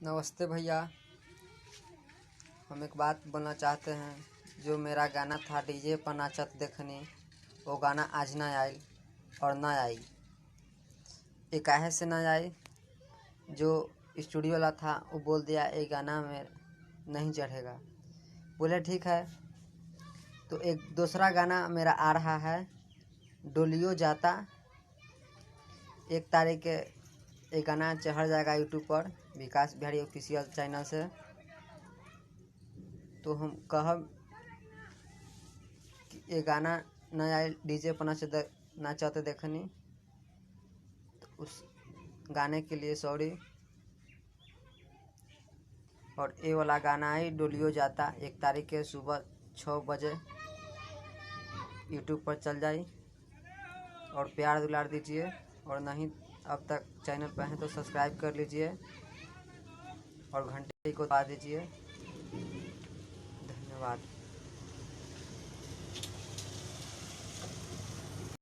नमस्ते भैया, हम एक बात बोलना चाहते हैं। जो मेरा गाना था डीजे पर नाचत देखनी, वो गाना आज ना आयल और ना आई। ये काहे से ना आई? जो स्टूडियो वाला था वो बोल दिया ये गाना में नहीं चढ़ेगा। बोले ठीक है, तो एक दूसरा गाना मेरा आ रहा है, डोलियो जाता। 1 तारीख के ये गाना चढ़ जाएगा यूट्यूब पर, विकास बिहारी ऑफिशियल चैनल से। तो हम कहब कि ये गाना न आए डीजे पर नाचते देखनी, तो उस गाने के लिए सॉरी। और ये वाला गाना आई डोलियो जाता, 1 तारीख के सुबह 6 बजे यूट्यूब पर चल जाई। और प्यार दुलार दीजिए, और नहीं अब तक चैनल पर हैं तो सब्सक्राइब कर लीजिए और घंटे को दबा दीजिए। धन्यवाद।